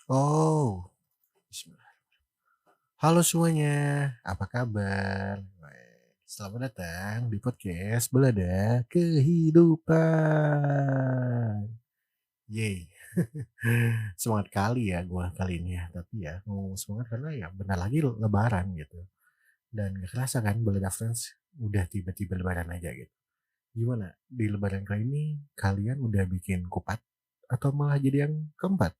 Oh, bismillah. Halo semuanya, apa kabar? Selamat datang di podcast Belada Kehidupan. Yeay, semangat kali ya gua kali ini ya. Tapi ya ngomong semangat karena ya bentar lagi lebaran gitu. Dan gak kerasa kan Belada Friends udah tiba-tiba lebaran aja gitu. Gimana di lebaran kali ini kalian udah bikin kupat atau malah jadi yang keempat?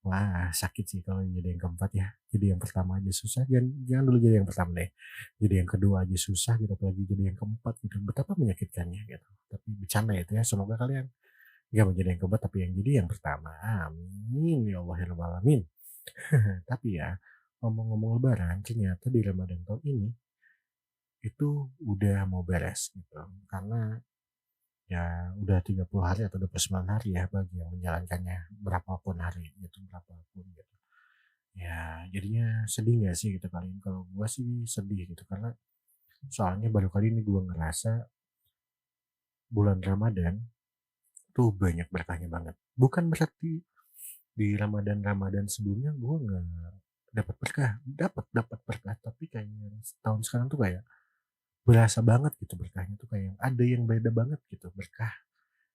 Wah, sakit sih kalau jadi yang keempat ya. Jadi yang pertama aja susah, jangan dulu jadi yang pertama deh. Jadi yang kedua aja susah gitu, apalagi jadi yang keempat gitu. Betapa menyakitkannya gitu. Tapi bercanda itu ya, semoga kalian nggak menjadi yang keempat, tapi yang jadi yang pertama. Amin, ya Allah, ya Rabbal Alamin. Tapi ya, ngomong-ngomong lebaran, ternyata di Ramadan tahun ini, itu udah mau beres gitu. Karena ya udah 30 hari atau 29 hari ya bagi yang menjalankannya, berapapun hari gitu, berapapun gitu. Ya, jadinya sedih nggak sih gitu kali ini? Kalau gua sih sedih gitu, karena soalnya baru kali ini gua ngerasa bulan Ramadan tuh banyak berkahnya banget. Bukan berarti di Ramadan-Ramadan sebelumnya gua nggak dapat berkah, dapat berkah, tapi kayaknya tahun sekarang tuh kayak berasa banget gitu berkahnya tuh kayak ada yang beda banget gitu berkah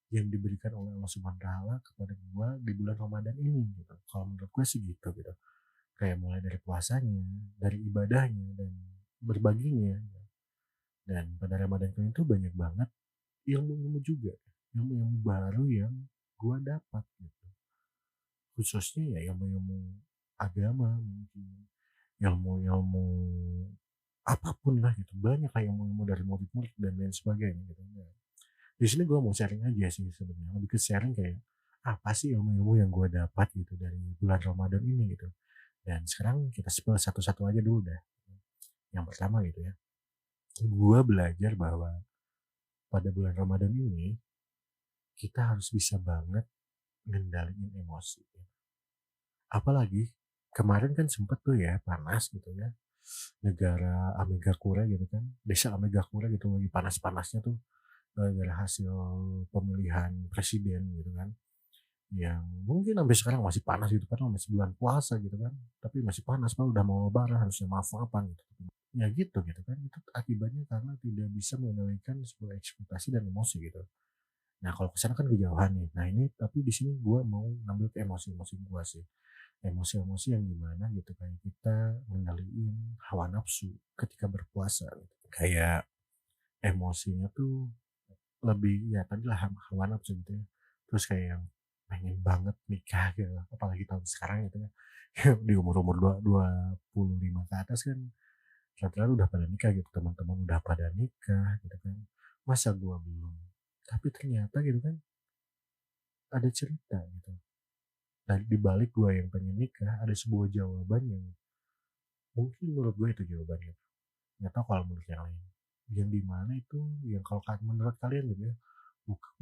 yang diberikan oleh Allah Subhanahu wa taala kepada gua di bulan Ramadan ini gitu. Kalau menurut gue sih gitu. Kayak mulai dari puasanya, dari ibadahnya dan berbaginya. Dan pada Ramadan kali itu banyak banget ilmu-ilmu juga, ilmu-ilmu baru yang gua dapat gitu. Khususnya ya ilmu-ilmu agama mungkin, ilmu-ilmu apapun lah gitu. Banyak kayak ilmu-ilmu dari murid-murid dan lain sebagainya gitu. Nah, di sini gua mau sharing aja sih sebenarnya, lebih ke sharing kayak apa sih ilmu-ilmu yang gua dapat gitu dari bulan Ramadan ini gitu. Dan sekarang kita spill satu-satu aja dulu dah. Yang pertama gitu ya, gua belajar bahwa pada bulan Ramadan ini kita harus bisa banget ngendaliin emosi. Apalagi kemarin kan sempet tuh ya panas gitu ya. Negara Amegakure gitu kan. Desa Amegakure gitu lagi panas-panasnya tuh gara-gara hasil pemilihan presiden gitu kan. Yang mungkin sampai sekarang masih panas gitu kan, masih bulan puasa gitu kan. Tapi masih panas, padahal udah mau lebaran harusnya maaf-maafan gitu. Ya gitu kan. Itu akibatnya karena tidak bisa mengendalikan sebuah ekspektasi dan emosi gitu. Nah, kalau ke sana kan kejauhan nih. Nah, ini tapi di sini gue mau ngambil ke emosi-emosi gue sih. Emosi-emosi yang gimana gitu kayak kita mengendaliin hawa nafsu ketika berpuasa gitu. Kayak emosinya tuh lebih ya tadi lah hawa nafsu gitu ya. Terus kayak yang pengen banget nikah gitu. Apalagi tahun sekarang gitu ya. Di umur-umur 25 ke atas kan rata-rata udah pada nikah gitu. Teman-teman udah pada nikah gitu kan. Masa gua belum? Tapi ternyata gitu kan ada cerita gitu. Dan di balik gue yang pengen nikah, ada sebuah jawaban yang mungkin menurut gue itu jawabannya. Nggak tahu kalau menurut yang lain. Yang di mana itu, yang kalau menurut kalian gitu ya,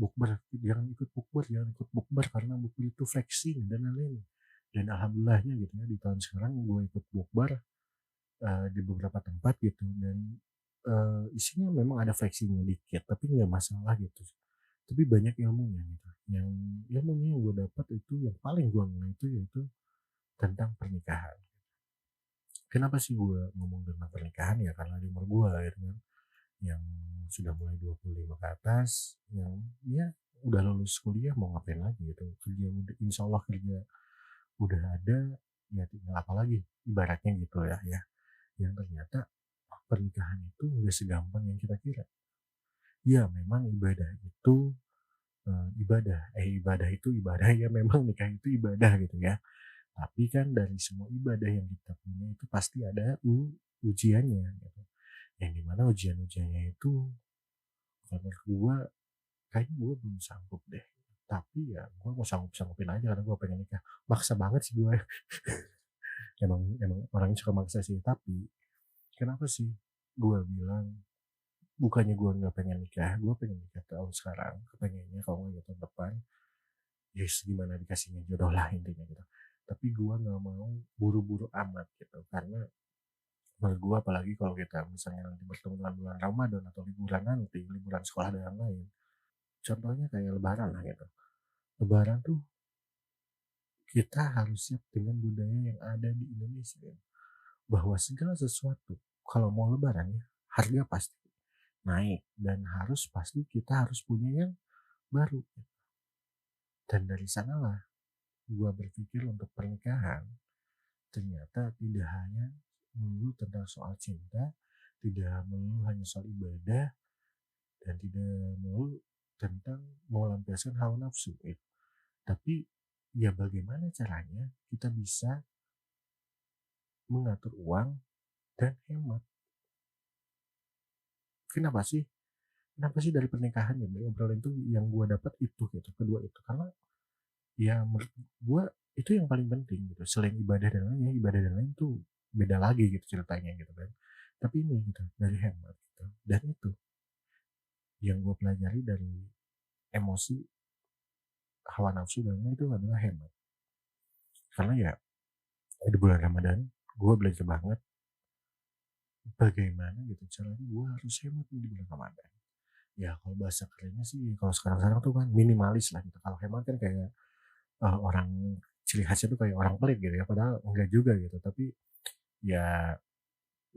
bukber, jangan ikut bukber, jangan ikut bukber karena bukber itu flexing dan lain-lain. Dan alhamdulillahnya gitu ya, di tahun sekarang gue ikut bukber di beberapa tempat gitu. Dan isinya memang ada flexingnya dikit, tapi nggak masalah gitu. Tapi banyak ilmunya gitu. Yang ilmunya yang gue dapat itu yang paling gue nilai itu yaitu tentang pernikahan. Kenapa sih gue ngomong tentang pernikahan ya karena di umur gue gitu kan yang sudah mulai 25 ke atas yang ya udah lulus kuliah mau ngapain lagi gitu kerja udah insya Allah kerja udah ada ya tinggal apa lagi ibaratnya gitu ya yang ternyata pernikahan itu nggak segampang yang kita kira ya memang ibadah itu ibadah itu ibadah ya memang nikah itu ibadah gitu ya. Tapi kan dari semua ibadah yang kita punya itu pasti ada ujiannya gitu. Yang dimana ujian-ujiannya itu kalau menurut gue kayaknya gue belum sanggup deh. Tapi ya gue mau sanggup-sanggupin aja karena gue pengen nikah. Maksa banget sih gue. emang orangnya suka maksa sih. Tapi kenapa sih gue bilang bukannya gue nggak pengen nikah. Gue pengen nikah tahun sekarang. Kepengennya kalau nggak tahun depan. Yes, gimana dikasihnya jodoh lah intinya gitu. Tapi gue nggak mau buru-buru amat gitu. Karena menurut gue apalagi kalau kita misalnya nanti bertemu dengan bulan Ramadan atau liburan nanti, liburan sekolah dan lain-lain. Contohnya kayak lebaran lah gitu. Lebaran tuh kita harus siap dengan budaya yang ada di Indonesia ya, bahwa segala sesuatu kalau mau lebaran ya, harga pasti naik dan harus pasti kita harus punya yang baru. Dan dari sanalah gua berpikir untuk pernikahan ternyata tidak hanya melulu tentang soal cinta, tidak melulu hanya soal ibadah, dan tidak melulu tentang melampiaskan hawa nafsu. Tapi ya bagaimana caranya kita bisa mengatur uang dan hemat. Kenapa sih? Kenapa sih dari pernikahan ya obrolan itu yang gue dapat itu gitu, kedua itu. Karena ya menurut gue itu yang paling penting gitu. Selain ibadah dan lainnya, ibadah dan lain tuh beda lagi gitu ceritanya gitu kan. Tapi ini gitu dari hemat gitu. Dan itu yang gue pelajari dari emosi, hawa nafsu dan lain itu adalah hemat. Karena ya di bulan Ramadan gue belajar banget bagaimana gitu caranya gue harus hemat nih di bulan Ramadan. Ya kalau bahasa kerennya sih kalau sekarang-sekarang tuh kan minimalis lah gitu. Kalau hemat kan kayak orang ciri khasnya tuh kayak orang pelit gitu ya. Padahal enggak juga gitu. Tapi ya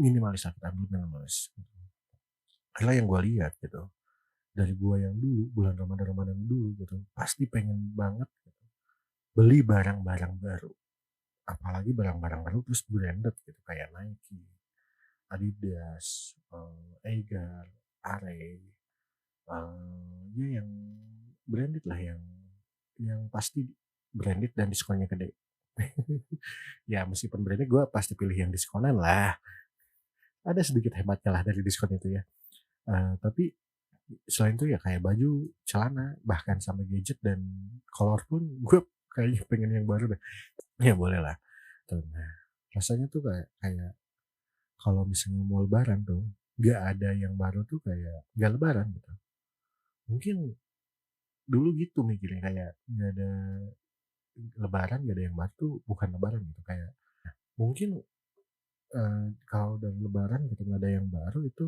minimalis lah kita ambil minimalis. Karena yang gue lihat gitu dari gue yang dulu bulan Ramadan dulu gitu pasti pengen banget gitu, beli barang-barang baru. Apalagi barang-barang baru terus branded gitu kayak Nike, Adidas, Eiger, Arey, ya yang branded lah yang pasti branded dan diskonnya gede. Ya meskipun branded gue pasti pilih yang diskonan lah. Ada sedikit hematnya lah dari diskon itu ya. Tapi selain itu ya kayak baju, celana, bahkan sampai gadget dan color pun gue kayaknya pengen yang baru deh. Ya boleh lah. Tuh, nah, rasanya tuh kayak kayak kalau misalnya mau lebaran tuh gak ada yang baru tuh kayak gak lebaran gitu. Mungkin dulu gitu mikirnya kayak gak ada lebaran gak ada yang baru tuh bukan lebaran gitu kayak mungkin kalau dari lebaran gitu nggak ada yang baru itu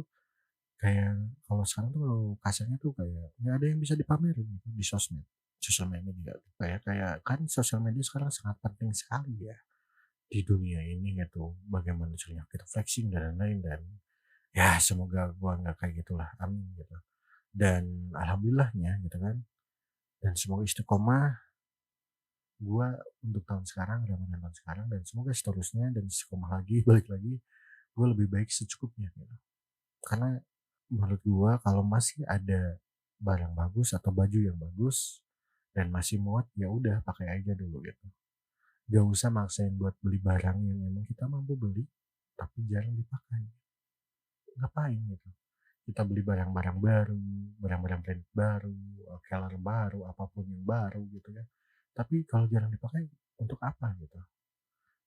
kayak kalau sekarang tuh kalau kasarnya tuh kayak nggak ada yang bisa dipamerin gitu di sosial media tuh kayak kayak kan sosial media sekarang sangat penting sekali ya di dunia ini gitu bagaimana caranya kita flexing dan lain-lain dan ya semoga gua nggak kayak gitulah amin gitu dan alhamdulillahnya gitu kan dan semoga istiqomah gua untuk tahun sekarang Ramadan tahun sekarang dan semoga seterusnya dan istiqomah lagi balik lagi gue lebih baik secukupnya gitu karena menurut gua kalau masih ada barang bagus atau baju yang bagus dan masih muat ya udah pakai aja dulu gitu. Gak usah maksain buat beli barang yang emang kita mampu beli tapi jarang dipakai. Ngapain gitu? Kita beli barang-barang baru, barang-barang brand baru, color baru, apapun yang baru gitu ya. Tapi kalau jarang dipakai untuk apa gitu?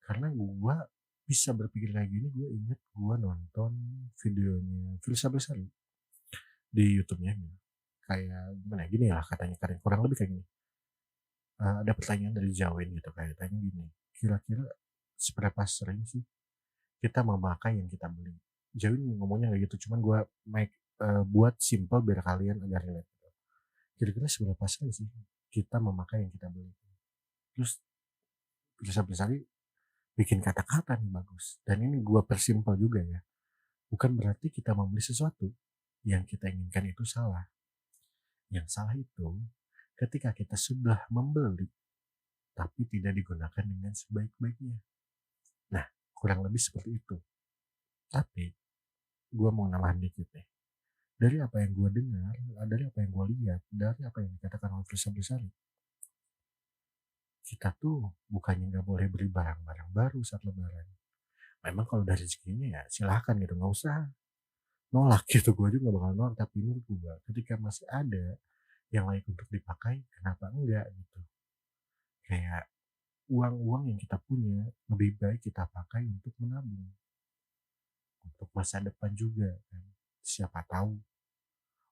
Karena gua bisa berpikir kayak gini, gue inget gue nonton videonya Filsa Besari di YouTube-nya gitu. Kayak gimana ya, gini lah katanya kurang lebih kayak gini. Ada pertanyaan dari Jawin gitu kayak tanya gini, kira-kira seberapa sering sih kita memakai yang kita beli? Jawin ngomongnya kayak gitu, cuman gue buat simple biar kalian agak relate. Kira-kira seberapa sering sih kita memakai yang kita beli? Terus bisa Besari bikin kata-kata nih bagus. Dan ini gue persimpel juga ya. Bukan berarti kita membeli sesuatu yang kita inginkan itu salah. Yang salah itu ketika kita sudah membeli tapi tidak digunakan dengan sebaik-baiknya. Nah, kurang lebih seperti itu. Tapi, gue mau nambahin dikit nih. Dari apa yang gue dengar, dari apa yang gue lihat, dari apa yang dikatakan oleh Firsa Besari, kita tuh bukannya nggak boleh beli barang-barang baru saat lebaran. Memang kalau dari rezekinya ya silahkan gitu, nggak usah nolak gitu. Gue juga gak bakal nolak, tapi menurut gue ketika masih ada yang layak untuk dipakai, kenapa enggak gitu. Kayak uang-uang yang kita punya lebih baik kita pakai untuk menabung untuk masa depan juga kan. Siapa tahu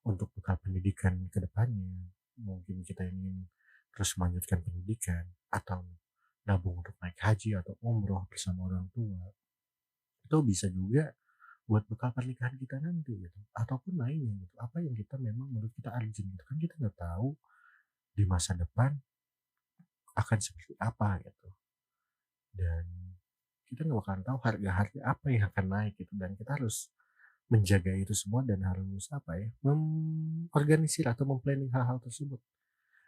untuk bekal pendidikan ke depannya mungkin kita ingin terus melanjutkan pendidikan atau nabung untuk naik haji atau umroh bersama orang tua itu bisa juga buat bekal pernikahan kita nanti gitu ataupun lainnya gitu apa yang kita memang menurut kita urgent gitu kan kita nggak tahu di masa depan akan seperti apa gitu. Dan kita nggak bakalan tahu harga-harga apa yang akan naik gitu, dan kita harus menjaga itu semua dan harus apa ya, mengorganisir atau mem-planning hal-hal tersebut.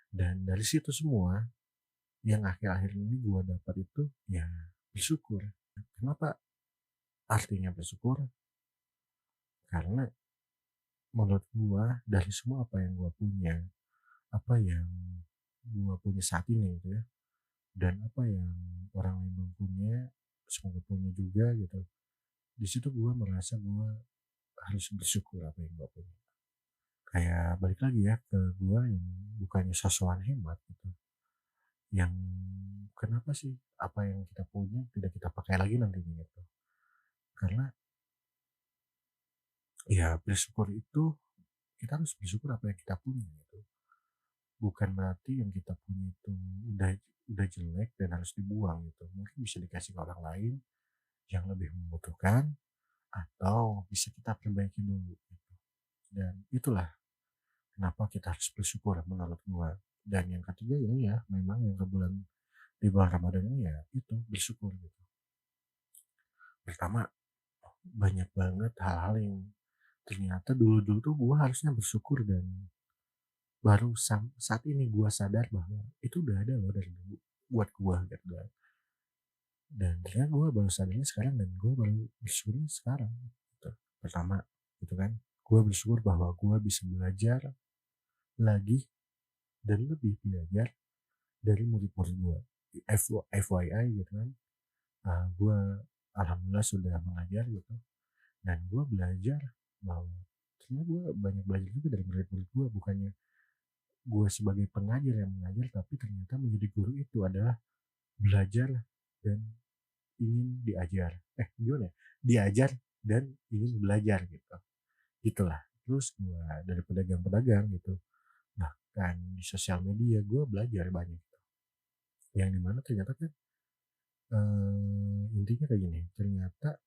Dan dari situ semua yang akhir-akhir ini gua dapat itu ya bersyukur. Kenapa artinya bersyukur? Karena menurut gua dari semua apa yang gua punya, apa yang gua punya saat ini gitu ya, dan apa yang orang lain belum punya, semoga punya juga gitu. Di situ gua merasa gua harus bersyukur apa yang gua punya. Kayak balik lagi ya ke gua yang bukannya sosokan hemat gitu. Yang kenapa sih apa yang kita punya tidak kita pakai lagi nantinya gitu. Karena ya bersyukur itu kita harus bersyukur apa yang kita punya gitu. Bukan berarti yang kita punya itu udah udah jelek dan harus dibuang gitu. Mungkin bisa dikasih ke orang lain yang lebih membutuhkan atau bisa kita perbaiki dulu gitu. Dan itulah kenapa kita harus bersyukur menurut gua. Dan yang ketiga ini ya memang yang ke bulan di bulan Ramadan ini ya itu bersyukur gitu. Pertama banyak banget hal-hal yang ternyata dulu-dulu tuh gua harusnya bersyukur dan baru saat ini gua sadar bahwa itu udah ada loh dari dulu buat gua gitu kan. Dan ternyata gua baru sadarnya sekarang dan gua baru bersyukurnya sekarang gitu. Pertama gitu kan, gua bersyukur bahwa gua bisa belajar lagi dan lebih belajar dari murid-murid gua. FYI gitu kan, gua alhamdulillah sudah mengajar gitu, dan gua belajar bahwa ternyata gua banyak belajar juga dari murid-murid gua, bukannya gue sebagai pengajar yang mengajar, tapi ternyata menjadi guru itu adalah belajar dan ingin diajar. Gimana ya? Diajar dan ingin belajar gitu. Gitulah. Terus gue dari pedagang-pedagang gitu. Bahkan di sosial media gue belajar banyak gitu. Yang dimana ternyata kan intinya kayak gini. Ternyata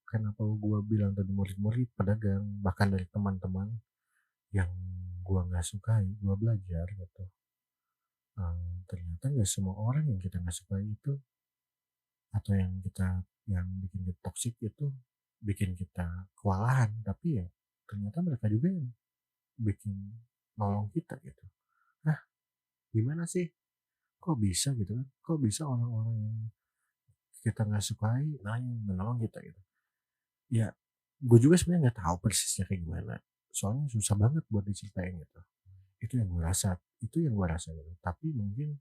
kenapa gue bilang tadi murid-murid, pedagang, bahkan dari teman-teman yang gue nggak sukai, gue belajar gitu. Ternyata nggak semua orang yang kita nggak sukai itu atau yang bikin kita toksik itu bikin kita kewalahan, tapi ya ternyata mereka juga yang bikin nolong kita gitu. Nah, gimana sih? Kok bisa gitu kan? Kok bisa orang-orang yang kita nggak sukai nah yang menolong kita gitu? Ya, gue juga sebenarnya nggak tahu persisnya kayak gimana. Soalnya susah banget buat diceritain gitu. Itu yang gue rasa gitu. Tapi mungkin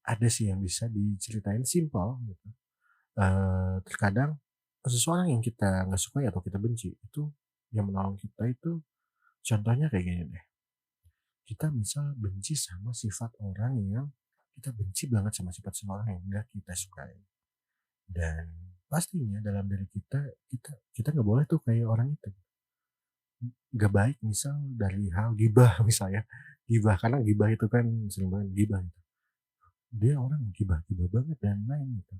ada sih yang bisa diceritain simpel gitu. Terkadang seseorang yang kita nggak sukai atau kita benci itu yang menolong kita itu contohnya kayak gini deh, kita misal benci sama sifat orang yang kita benci banget sama sifat seseorang yang nggak kita sukai, dan pastinya dalam diri kita kita nggak boleh tuh kayak orang itu, nggak baik misal dari hal gibah misalnya, gibah karena gibah itu kan sering banget gibah gitu. Dia orang gibah-gibah banget dan lain gitu.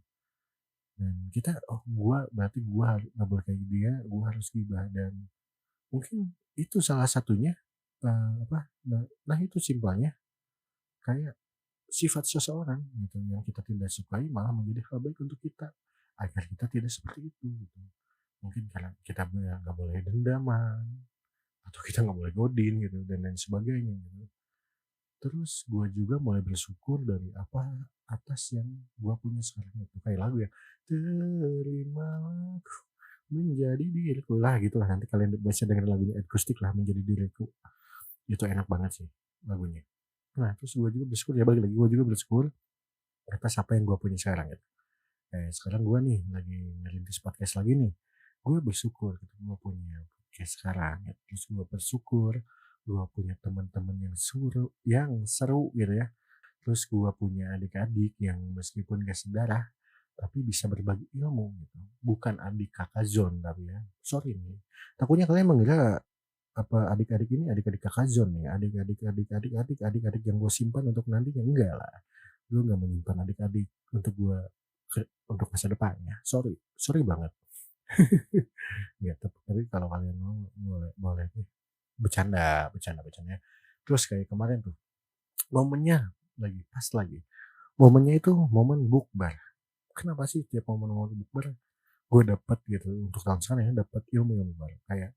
Dan kita, oh gua berarti gua nggak boleh kayak dia, gua harus gibah, dan mungkin itu salah satunya, nah itu simpelnya, kayak sifat seseorang gitu yang kita tidak sukai malah menjadi hal baik untuk kita, agar kita tidak seperti itu gitu. Mungkin karena kita nggak boleh dendaman, atau kita nggak boleh godin gitu dan lain sebagainya gitu. Terus gue juga mulai bersyukur dari atas yang gue punya sekarang itu, kayak lagu ya, terimalah menjadi diriku lah gitulah, nanti kalian bisa dengerin lagunya akustik lah, menjadi diriku. Itu enak banget sih lagunya. Nah, terus gue juga bersyukur ya, balik lagi gue juga bersyukur atas apa yang gue punya sekarang gitu. Sekarang gue nih lagi ngerintis podcast lagi nih. Gue bersyukur gitu gue punya podcast sekarang ya. Terus gue bersyukur gue punya teman-teman yang seru gitu ya. Terus gue punya adik-adik yang meskipun gak sedarah tapi bisa berbagi ilmu gitu. Bukan adik kakak zone tapi ya. Sorry nih. Takutnya kalian mengira apa adik-adik ini adik-adik kakak zone nih, adik-adik yang gue simpan untuk nantinya, enggak lah. Gue nggak menyimpan adik-adik untuk gue untuk masa depannya. Sorry, sorry banget. Ya, tapi kalau kalian mau boleh boleh nih. Bercanda, bercanda, bercanda. Terus kayak kemarin tuh momennya lagi pas lagi Momennya itu momen bukber. Kenapa sih tiap momen-momen bukber gue dapet gitu untuk tahun sekarang ya, dapet ilmu-ilmu baru kayak,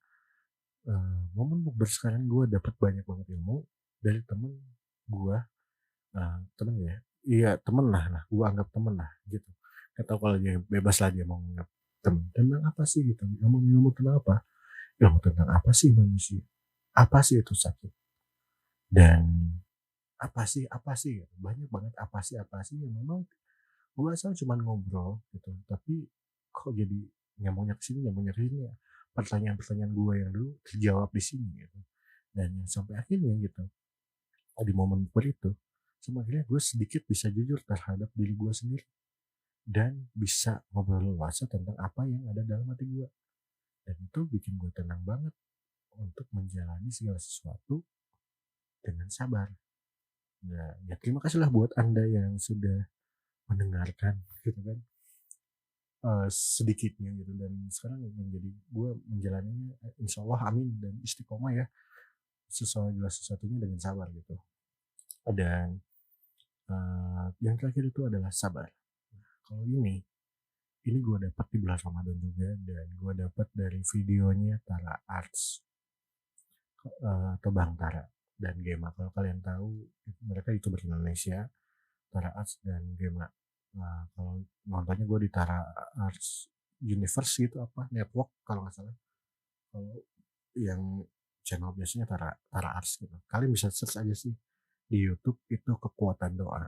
momen bukber sekarang gue dapet banyak banget ilmu dari temen gue, temen ya, iya temen lah gue anggap temen lah gitu. Nggak tahu kalau dia bebas lah dia mau nganggap temen, tentang apa sih gitu, ilmu-ilmu tentang apa? Ilmu tentang apa sih manusia? Apa sih itu sakit? Dan apa sih gitu, banyak banget apa sih yang memang gue asal cuman ngobrol gitu, tapi kok jadi nyambungnya ke sini nyambungnya ke sini ya. Pertanyaan-pertanyaan gue yang dulu terjawab di sini gitu. Dan yang sampai akhirnya gitu, di momen itu, sampai akhirnya gue sedikit bisa jujur terhadap diri gue sendiri dan bisa ngobrol luasa tentang apa yang ada dalam hati gue. Dan itu bikin gue tenang banget untuk menjalani segala sesuatu dengan sabar. Ya terima kasihlah buat Anda yang sudah mendengarkan gitu kan, sedikitnya gitu, dan sekarang menjadi gue menjalaninya, insya Allah amin dan istiqomah ya, sesuai segala sesuatunya dengan sabar gitu. Dan yang terakhir itu adalah sabar. Kalau ini gue dapat di bulan Ramadan juga, dan gue dapat dari videonya Tara Arts, atau Bang Tara dan Gema. Kalau kalian tahu, mereka youtuber Indonesia, Tara Arts dan Gema. Nah, kalau nontonnya gue di Tara Arts Universe itu apa network kalau nggak salah. Kalau yang channel biasanya Tara Tara Arts gitu. Kalian bisa search aja sih di YouTube itu kekuatan doa.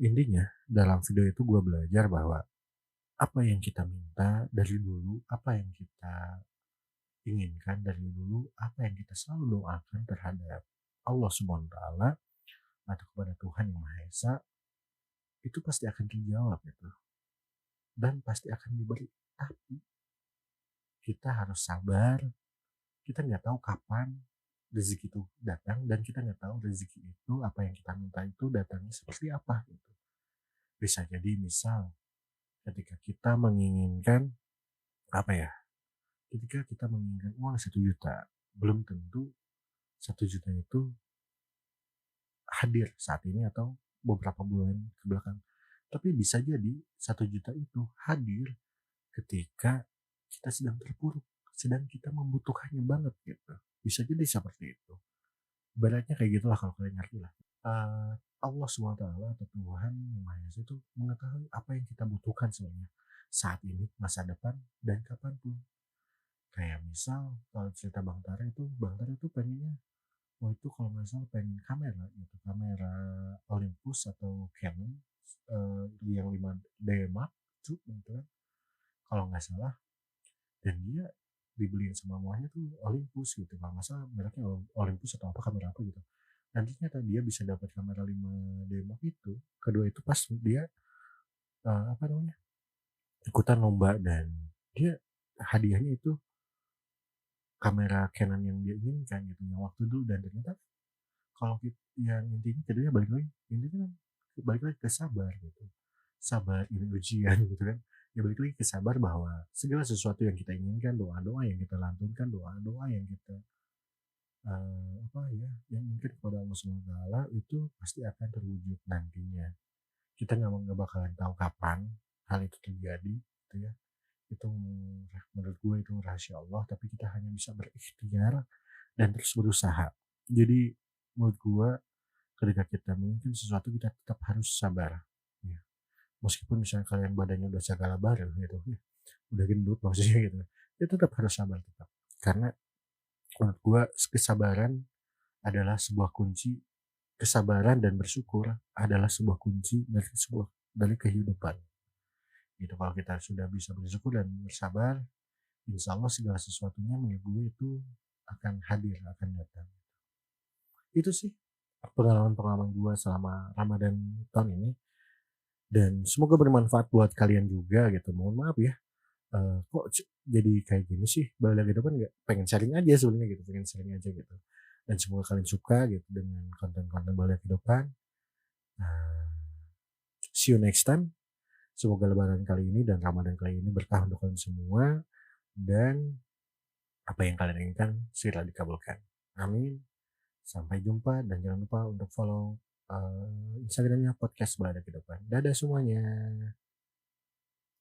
Intinya dalam video itu gue belajar bahwa apa yang kita minta dari dulu, apa yang kita inginkan dari dulu, apa yang kita selalu doakan terhadap Allah Subhanahu wa taala atau kepada Tuhan Yang Maha Esa, itu pasti akan dijawab gitu, dan pasti akan diberi. Tapi kita harus sabar, kita nggak tahu kapan rezeki itu datang, dan kita nggak tahu rezeki itu apa yang kita minta itu datangnya seperti apa gitu. Bisa jadi misal ketika kita menginginkan apa ya, ketika kita menginginkan uang 1 juta, belum tentu 1 juta itu hadir saat ini atau beberapa bulan ke belakang. Tapi bisa jadi 1 juta itu hadir ketika kita sedang terpuruk, sedang kita membutuhkannya banget gitu. Bisa jadi seperti itu. Ibaratnya kayak gitulah kalau kalian ngerti lah. Eh, Allah SWT atau Tuhan Yang Maha Esa itu mengetahui apa yang kita butuhkan sebenarnya saat ini, masa depan, dan kapanpun. Kayak misal kalau cerita Bang Tara itu pengennya, itu kalau nggak salah pengen kamera gitu, kamera Olympus atau Canon, yang 5D Mark II gitu kan, kalau nggak salah. Dan dia dibeliin sama mamanya tuh Olympus gitu, kalau nggak salah mereknya Olympus atau apa, kamera apa gitu. Nantinya dia bisa dapat kamera 5D Mark itu, kedua itu pas dia apa namanya, ikutan lomba, dan dia hadiahnya itu kamera Canon yang dia inginkan gitu, yang waktu dulu. Dan ternyata kalau kita, yang intinya jadinya balik lagi, intinya kan balik lagi ke sabar gitu. Sabar ini ujian gitu kan. Ya balik lagi ke sabar bahwa segala sesuatu yang kita inginkan, doa-doa yang kita lantunkan, doa-doa yang kita apa ya, yang inginkan kepada Allah Subhanahu wa taala itu pasti akan terwujud nantinya. Kita nggak bakalan tahu kapan hal itu terjadi gitu ya. Itu menurut gue itu rahasia Allah, tapi kita hanya bisa berikhtiar dan terus berusaha. Jadi menurut gue, ketika kita menginginkan sesuatu kita tetap harus sabar ya. Meskipun misalnya kalian badannya udah segala baru gitu ya, udah gendut maksudnya gitu, ya tetap harus sabar tetap. Karena menurut gua kesabaran adalah sebuah kunci, kesabaran dan bersyukur adalah sebuah kunci dari kehidupan gitu. Kalau kita sudah bisa bersyukur dan bersabar, insya Allah segala sesuatunya menurut gue itu akan hadir, akan datang. Itu sih pengalaman-pengalaman gue selama Ramadan tahun ini, dan semoga bermanfaat buat kalian juga gitu. Mohon maaf ya, kok jadi kayak gini sih, balik gitu kan, nggak pengen sharing aja sebenarnya gitu, pengen sharing aja gitu. Dan semoga kalian suka gitu dengan konten-konten balik kehidupan. Nah, see you next time. Semoga lebaran kali ini dan Ramadan kali ini berkah untuk kalian semua, dan apa yang kalian inginkan segera dikabulkan. Amin. Sampai jumpa, dan jangan lupa untuk follow Instagram-nya Podcast Balada Kehidupan. Dadah semuanya.